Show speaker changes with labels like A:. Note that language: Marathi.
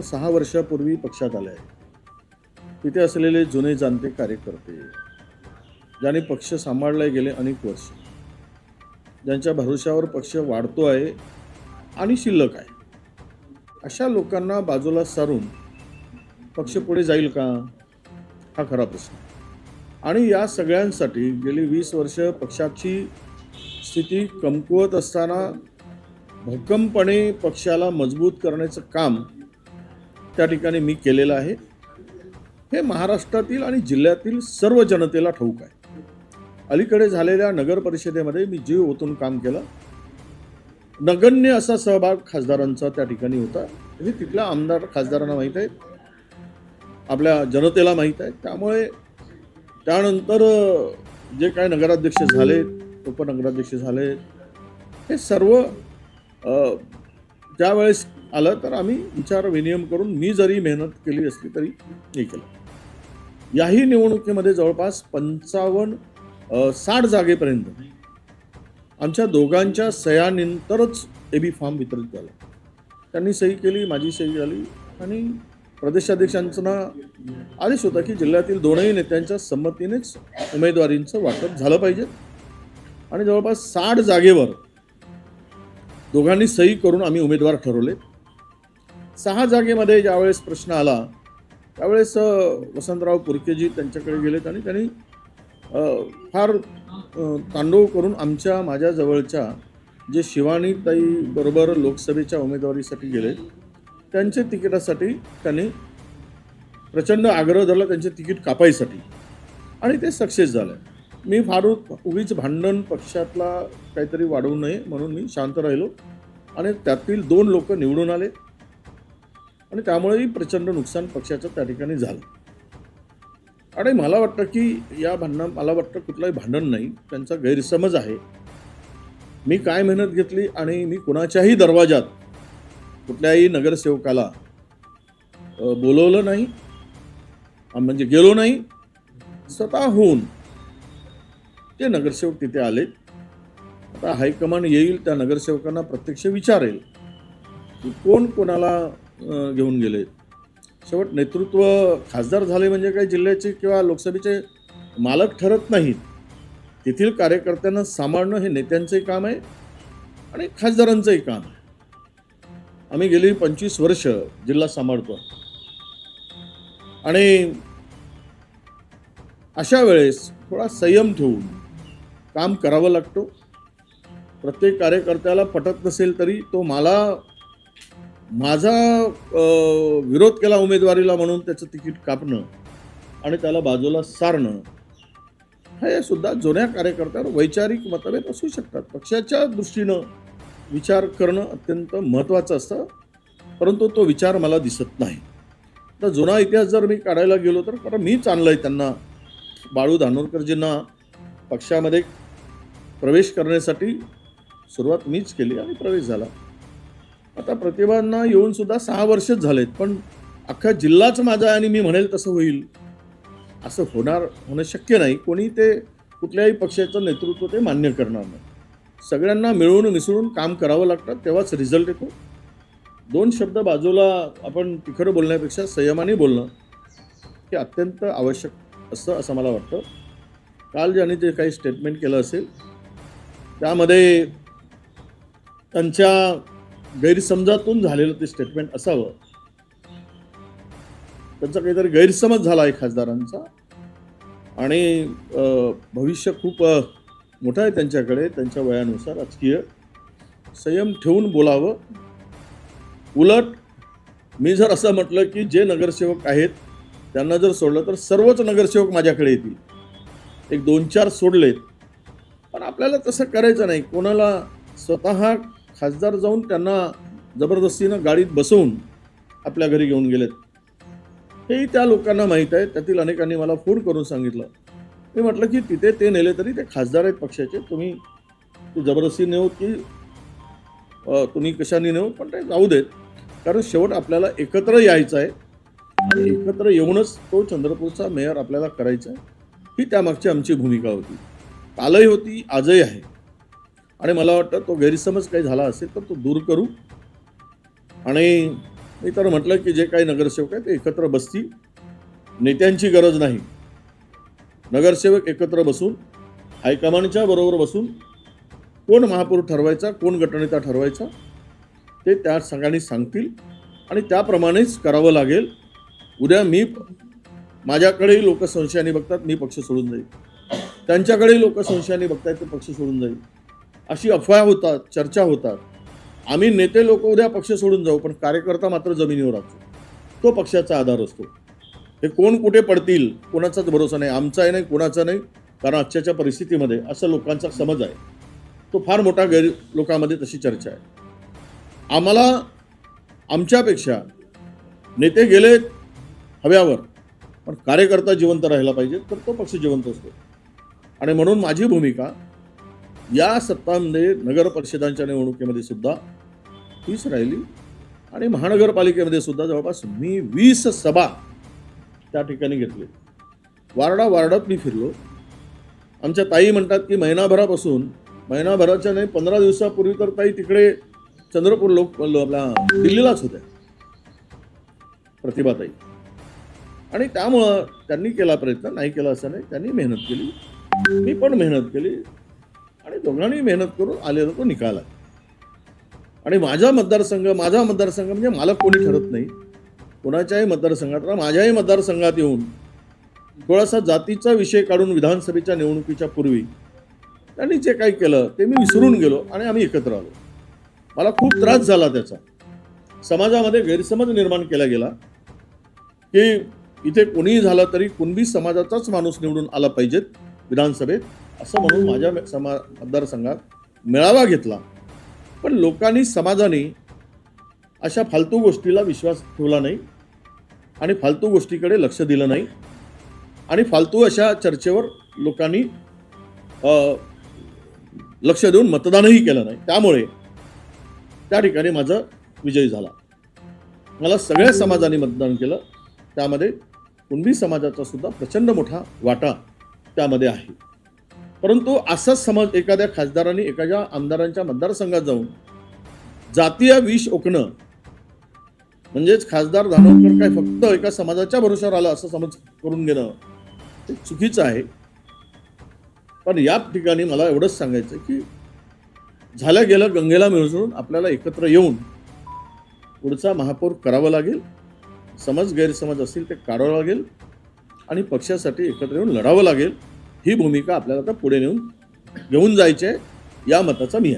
A: 6 वर्षापूर्वी पक्षात आले आहे. तिथे असलेले जुने जाणते कार्यकर्ते, ज्यांनी पक्ष सांभाळले गेले अनेक वर्ष, ज्यांच्या भरोश्यावर पक्ष वाढतो आहे आणि शिल्लक आहे, अशा लोकांना बाजूला सारून पक्ष पुढे जाईल का? हा खरा प्रश्न. आणि या सगळ्यांसाठी गेली 20 वर्ष पक्षाची स्थिती कमकुवत असताना भक्कमपणे पक्षाला मजबूत करण्याचं काम त्या ठिकाणी मी केलेलं आहे. हे महाराष्ट्रातील आणि जिल्ह्यातील सर्व जनतेला ठाऊक आहे. अलीकडे झालेल्या नगर परिषदेमध्ये मी जीव ओतून काम केलं. नगण्य असा सहभाग खासदारांचा त्या ठिकाणी होता. म्हणजे तिथल्या आमदार खासदारांना माहीत आहे, आपल्या जनतेला माहीत आहे. त्यामुळे त्यानंतर जे काय नगराध्यक्ष झाले, उपनगराध्यक्ष झाले, हे सर्व ज्यावेळेस आलं तर आम्ही विचार विनिमय करून मी जरी मेहनत केली असली तरी हे केलं. याही निवडणुकीमध्ये जवळपास 60 जागेपर्यंत आमच्या दोघांच्या सह्यांनंतरच एबी फॉर्म वितरित झाला. त्यांनी सही केली, माझी सही झाली आणि प्रदेशाध्यक्षांचा आदेश होता की जिल्ह्यातील दोनही नेत्यांच्या संमतीनेच उमेदवारींचं वाटप झालं पाहिजे. आणि जवळपास 60 जागेवर दोघांनी सही करून आम्ही उमेदवार ठरवले. 6 जागेमध्ये ज्यावेळेस प्रश्न आला त्यावेळेस वसंतराव पुरकेजी त्यांच्याकडे गेलेत आणि त्यांनी फार तांडव करून माझ्या जवळच्या जे शिवानीताई बरोबर लोकसभेच्या उमेदवारीसाठी गेले, त्यांचे तिकिटासाठी त्यांनी प्रचंड आग्रह धरला, त्यांचे तिकीट कापायसाठी, आणि ते सक्सेस झालं. मी फार उगीच भांडण पक्षातला काहीतरी वाढवू नये म्हणून मी शांत राहिलो आणि त्यातील 2 लोक निवडून आले आणि त्यामुळेही प्रचंड नुकसान पक्षाचं त्या ठिकाणी झालं. आणि मला वाटतं की मला वाटतं कुठलंही भांडण नाही, त्यांचा गैरसमज आहे. मी काय मेहनत घेतली आणि मी कुणाच्याही दरवाजात कुठल्याही नगरसेवकाला बोलवलं नाही, म्हणजे गेलो नाही. स्वतःहून ते नगरसेवक तिथे आले. आता हायकमांड येईल, त्या नगरसेवकांना प्रत्यक्ष विचारेल की कोण कोणाला घेऊन गेले. शेवट नेतृत्व खासदार झाले म्हणजे काही जिल्ह्याचे किंवा लोकसभेचे मालक ठरत नाहीत. तेथील कार्यकर्त्यांना सांभाळणं हे नेत्यांचंही काम आहे आणि खासदारांचंही काम आहे. आम्ही गेली 25 वर्ष जिल्हा सांभाळतो आणि अशा वेळेस थोडा संयम ठेवून काम करावं लागतो. प्रत्येक कार्यकर्त्याला पटत नसेल तरी तो माझा विरोध केला उमेदवारीला म्हणून त्याचं तिकीट कापणं आणि त्याला बाजूला सारणं, हे सुद्धा जुन्या कार्यकर्त्यावर वैचारिक मतभेद असू शकतात. पक्षाच्या दृष्टीनं विचार करणं अत्यंत महत्त्वाचं असतं, परंतु तो विचार मला दिसत नाही. तर जुना इतिहास जर मी काढायला गेलो तर कारण मीच आणलंय त्यांना, बाळू धानोरकरजींना पक्षामध्ये प्रवेश करण्यासाठी सुरुवात मीच केली आणि प्रवेश झाला. आता प्रतिभांना येऊन सुद्धा 6 वर्षच झालेत, पण अख्खा जिल्हाच माझा आहे आणि मी म्हणेल तसं होईल असं होणं शक्य नाही. कोणी ते कुठल्याही पक्षाचं नेतृत्व ते मान्य करणार नाही. सगळ्यांना मिळून मिसळून काम करावं लागतं, तेव्हाच रिझल्ट येतो. 2 शब्द बाजूला आपण तिखट बोलण्यापेक्षा संयमाने बोलणं हे अत्यंत आवश्यक असतं असं मला वाटतं. काल ज्यांनी जे काही स्टेटमेंट केलं असेल त्यामध्ये त्यांच्या गैरसमजातून झालेलं ते स्टेटमेंट असावं. त्यांचा काहीतरी गैरसमज झाला आहे खासदारांचा आणि भविष्य खूप मोठं आहे त्यांच्याकडे. त्यांच्या वयानुसार राजकीय संयम ठेवून बोलावं. उलट मी जर असं म्हटलं की जे नगरसेवक आहेत त्यांना जर सोडलं तर सर्वच नगरसेवक माझ्याकडे येतील. एक 2-4 सोडलेत, पण आपल्याला तसं करायचं नाही. कोणाला स्वतः खासदार जाऊन त्यांना जबरदस्तीनं गाडीत बसवून आपल्या घरी घेऊन गेलेत हेही त्या लोकांना माहीत आहे. त्यातील अनेकांनी मला फोन करून सांगितलं. मी म्हटलं की तिथे ते नेले तरी ते खासदार आहेत पक्षाचे, तुम्ही जबरदस्ती नेऊ की तुम्ही कशाने नेऊ, पण ते जाऊ देत. कारण शेवट आपल्याला एकत्र यायचं आहे आणि एकत्र येऊनच तो चंद्रपूरचा मेयर आपल्याला करायचा आहे, ही त्यामागची आमची भूमिका होती. कालही होती, आजही आहे. आणि मला वाटतं तो गैरसमज काही झाला असेल तर तो दूर करू आणि मी तर म्हटलं की जे काही नगरसेवक आहेत ते एकत्र बसतील, नेत्यांची गरज नाही. नगरसेवक एकत्र बसून हायकमांडच्या बरोबर बसून कोण महापौर ठरवायचा, कोण गटनेता ठरवायचा ते त्या सगळ्यांनी सांगतील आणि त्याप्रमाणेच करावं लागेल. उद्या माझ्याकडेही लोक संशयाने बघतात, मी पक्ष सोडून जाईल. त्यांच्याकडेही लोक संशयाने बघतायत, ते पक्ष सोडून जाईल. अशी अफवा होतात, चर्चा होतात. आम्ही नेते लोक उद्या पक्ष सोडून जाऊ, पण कार्यकर्ता मात्र जमिनीवर असतो. तो पक्षाचा आधार असतो. हे कोण कुठे पडतील कोणाचाच भरोसा नाही, आमचाही नाही, कोणाचा नाही. कारण आजच्या परिस्थितीमध्ये असं लोकांचा समज आहे, तो फार मोठा लोकांमध्ये तशी चर्चा आहे. आम्हाला आमच्यापेक्षा नेते गेले हव्यावर, पण कार्यकर्ता जिवंत राहिला पाहिजे, तर तो पक्ष जिवंत असतो. आणि म्हणून माझी भूमिका या सत्तांमध्ये नगर परिषदांच्या निवडणुकीमध्ये सुद्धा हीच राहिली आणि महानगरपालिकेमध्ये सुद्धा जवळपास मी 20 सभा त्या ठिकाणी घेतली. वार्डात मी फिरलो. आमच्या ताई म्हणतात की महिनाभराच्या नाही 15 दिवसापूर्वी तर ताई तिकडे चंद्रपूर आपला दिल्लीलाच होत्या, प्रतिभाताई. आणि त्यामुळं त्यांनी केला प्रयत्न, नाही केला असं नाही, त्यांनी मेहनत केली, मी पण मेहनत केली आणि दोघांनी मेहनत करून आलेला तो निकाल आहे. आणि माझा मतदारसंघ म्हणजे मला कोणी ठरत नाही. कोणाच्याही मतदारसंघात, माझ्याही मतदारसंघात येऊन थोडासा जातीचा विषय काढून विधानसभेच्या निवडणुकीच्या पूर्वी त्यांनी जे काही केलं ते मी विसरून गेलो आणि आम्ही एकत्र आलो. मला खूप त्रास झाला त्याचा. समाजामध्ये गैरसमज निर्माण केला गेला की इथे कोणीही झालं तरी कुणबी समाजाचाच माणूस निवडून आला पाहिजेत विधानसभेत, असं म्हणून माझ्या मतदारसंघात मेळावा घेतला. पण लोकांनी, समाजाने अशा फालतू गोष्टीला विश्वास ठेवला नाही आणि फालतू गोष्टीकडे लक्ष दिलं नाही आणि फालतू अशा चर्चेवर लोकांनी लक्ष देऊन मतदानही केलं नाही. त्यामुळे त्या ठिकाणी माझा विजय झाला. मला सगळ्या समाजाने मतदान केलं. त्यामध्ये कुणबी समाजाचा सुद्धा प्रचंड मोठा वाटा त्यामध्ये आहे. परंतु असाच समज एखाद्या खासदारांनी एखाद्या आमदारांच्या मतदारसंघात जाऊन जातीय विष ओकणं, म्हणजेच खासदार धानोरकर काय फक्त एका समाजाच्या भरोशावर आला असं समज करून घेणं ते चुकीचं आहे. पण या ठिकाणी मला एवढंच सांगायचं की झालं गेलं गंगेला मिसळून आपल्याला एकत्र येऊन पुढचा महापौर करावा लागेल. समज गैरसमज असतील ते काढावं लागेल आणि पक्षासाठी एकत्र येऊन लढावं लागेल. ही भूमिका आपल्याला आता पुढे घेऊन जायची आहे. या मताचा मी आहे.